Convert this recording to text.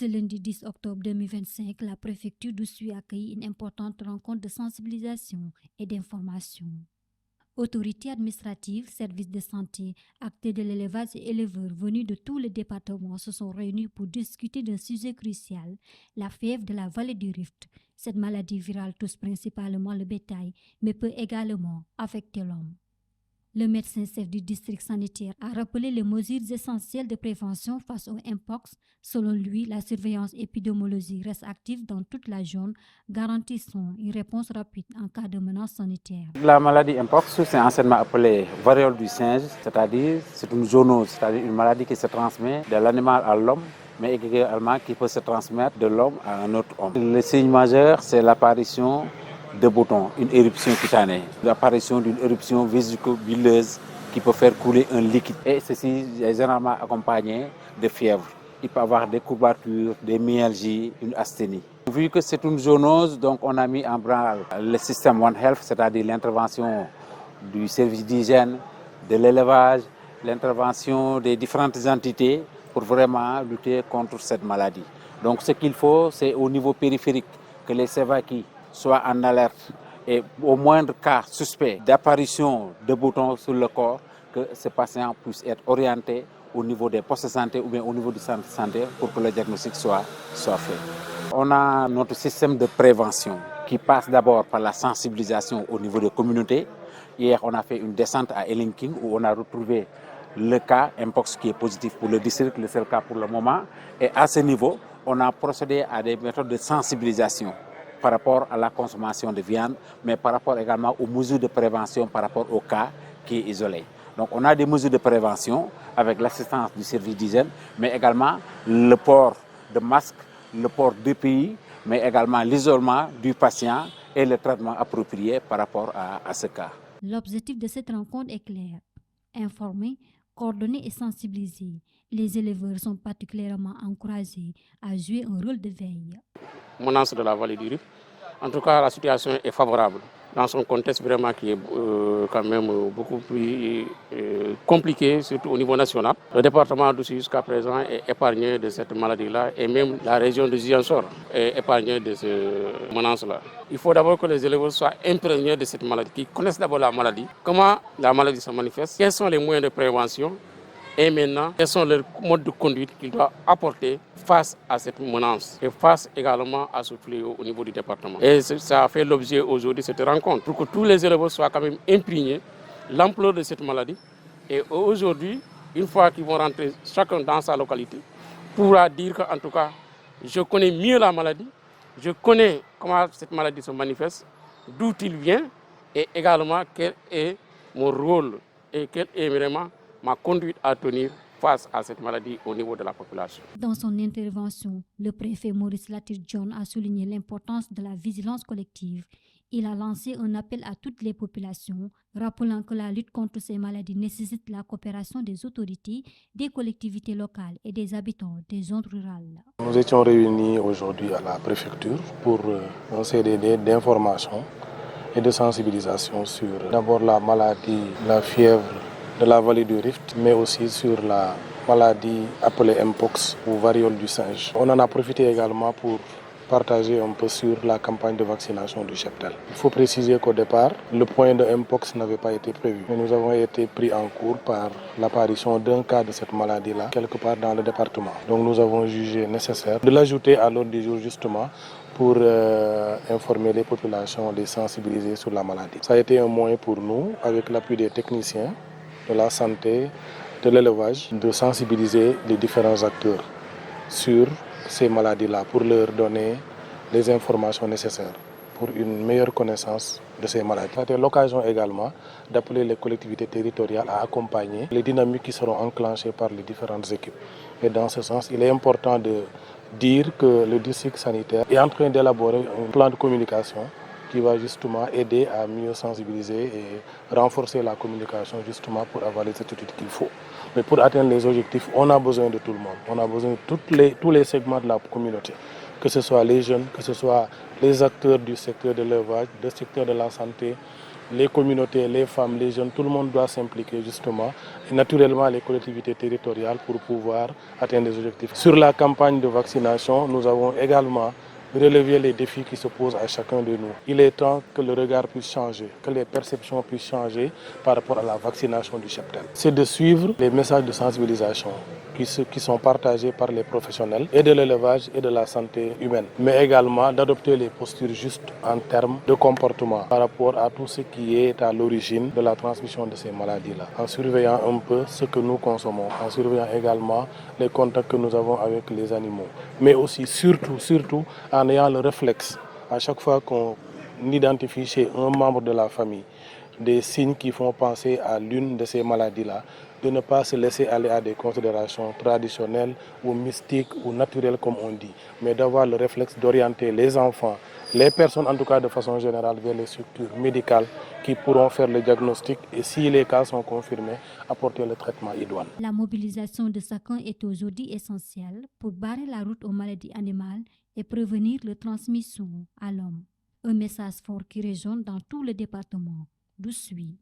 Ce lundi 10 octobre 2025, la préfecture d'Oussouye a accueilli une importante rencontre de sensibilisation et d'information. Autorités administratives, services de santé, acteurs de l'élevage et éleveurs venus de tous les départements se sont réunis pour discuter d'un sujet crucial, la fièvre de la vallée du Rift. Cette maladie virale touche principalement le bétail, mais peut également affecter l'homme. Le médecin-chef du district sanitaire a rappelé les mesures essentielles de prévention face au Mpox. Selon lui, la surveillance épidémiologique reste active dans toute la zone, garantissant une réponse rapide en cas de menace sanitaire. La maladie Mpox, c'est anciennement appelée variole du singe, c'est-à-dire c'est une zoonose, c'est-à-dire une maladie qui se transmet de l'animal à l'homme, mais également qui peut se transmettre de l'homme à un autre homme. Le signe majeur, c'est l'apparition de boutons, une éruption cutanée, l'apparition d'une éruption vésico-bileuse qui peut faire couler un liquide. Et ceci est généralement accompagné de fièvre. Il peut y avoir des courbatures, des myalgies, une asthénie. Vu que c'est une zoonose, donc on a mis en branle le système One Health, c'est-à-dire l'intervention du service d'hygiène, de l'élevage, l'intervention des différentes entités pour vraiment lutter contre cette maladie. Donc ce qu'il faut, c'est au niveau périphérique que les Sévaki soient en alerte et au moindre cas suspect d'apparition de boutons sur le corps, que ces patients puissent être orientés au niveau des postes de santé ou bien au niveau du centre de santé pour que le diagnostic soit fait. On a notre système de prévention qui passe d'abord par la sensibilisation au niveau des communautés. Hier, on a fait une descente à Elinking où on a retrouvé le cas Mpox qui est positif pour le district, le seul cas pour le moment. Et à ce niveau, on a procédé à des méthodes de sensibilisation par rapport à la consommation de viande, mais par rapport également aux mesures de prévention par rapport au cas qui est isolé. Donc on a des mesures de prévention avec l'assistance du service d'hygiène, mais également le port de masques, le port d'EPI, mais également l'isolement du patient et le traitement approprié par rapport à ce cas. L'objectif de cette rencontre est clair: informer, coordonner et sensibiliser. Les éleveurs sont particulièrement encouragés à jouer un rôle de veille. Menace de la vallée du Rift. En tout cas, la situation est favorable dans son contexte vraiment qui est quand même beaucoup plus compliqué, surtout au niveau national. Le département d'Oussouye jusqu'à présent est épargné de cette maladie-là et même la région de Ziguinchor est épargnée de cette menace-là. Il faut d'abord que les éleveurs soient imprégnés de cette maladie, qu'ils connaissent d'abord la maladie, comment la maladie se manifeste, quels sont les moyens de prévention. Et maintenant, quels sont les modes de conduite qu'ils doivent apporter face à cette menace et face également à ce fléau au niveau du département. Et ça a fait l'objet aujourd'hui de cette rencontre pour que tous les élèves soient quand même imprégnés de l'ampleur de cette maladie. Et aujourd'hui, une fois qu'ils vont rentrer chacun dans sa localité, pourra dire qu'en tout cas, je connais mieux la maladie, je connais comment cette maladie se manifeste, d'où il vient et également quel est mon rôle et quel est vraiment ma conduite à tenir face à cette maladie au niveau de la population. Dans son intervention, le préfet Maurice Latir John a souligné l'importance de la vigilance collective. Il a lancé un appel à toutes les populations, rappelant que la lutte contre ces maladies nécessite la coopération des autorités, des collectivités locales et des habitants des zones rurales. Nous étions réunis aujourd'hui à la préfecture pour un CDD d'information et de sensibilisation sur d'abord la maladie, la fièvre de la vallée du Rift, mais aussi sur la maladie appelée Mpox ou variole du singe. On en a profité également pour partager un peu sur la campagne de vaccination du cheptel. Il faut préciser qu'au départ, le point de Mpox n'avait pas été prévu. Mais nous avons été pris en cours par l'apparition d'un cas de cette maladie-là, quelque part dans le département. Donc nous avons jugé nécessaire de l'ajouter à l'ordre du jour justement pour informer les populations, les sensibiliser sur la maladie. Ça a été un moyen pour nous, avec l'appui des techniciens de la santé, de l'élevage, de sensibiliser les différents acteurs sur ces maladies-là pour leur donner les informations nécessaires pour une meilleure connaissance de ces maladies. C'était l'occasion également d'appeler les collectivités territoriales à accompagner les dynamiques qui seront enclenchées par les différentes équipes. Et dans ce sens, il est important de dire que le district sanitaire est en train d'élaborer un plan de communication qui va justement aider à mieux sensibiliser et renforcer la communication justement pour avoir les études qu'il faut. Mais pour atteindre les objectifs, on a besoin de tout le monde. On a besoin de tous les segments de la communauté, que ce soit les jeunes, que ce soit les acteurs du secteur de l'élevage, du secteur de la santé, les communautés, les femmes, les jeunes, tout le monde doit s'impliquer justement, et naturellement les collectivités territoriales pour pouvoir atteindre les objectifs. Sur la campagne de vaccination, nous avons également relevé les défis qui se posent à chacun de nous. Il est temps que le regard puisse changer, que les perceptions puissent changer par rapport à la vaccination du cheptel. C'est de suivre les messages de sensibilisation qui sont partagés par les professionnels et de l'élevage et de la santé humaine, mais également d'adopter les postures justes en termes de comportement par rapport à tout ce qui est à l'origine de la transmission de ces maladies-là, en surveillant un peu ce que nous consommons, en surveillant également les contacts que nous avons avec les animaux, mais aussi surtout en ayant le réflexe, à chaque fois qu'on identifie chez un membre de la famille des signes qui font penser à l'une de ces maladies-là, de ne pas se laisser aller à des considérations traditionnelles ou mystiques ou naturelles comme on dit, mais d'avoir le réflexe d'orienter les enfants, les personnes en tout cas de façon générale vers les structures médicales qui pourront faire le diagnostic et si les cas sont confirmés, apporter le traitement idoine. La mobilisation de chacun est aujourd'hui essentielle pour barrer la route aux maladies animales et prévenir leur transmission à l'homme. Un message fort qui résonne dans tout le département d'où suis.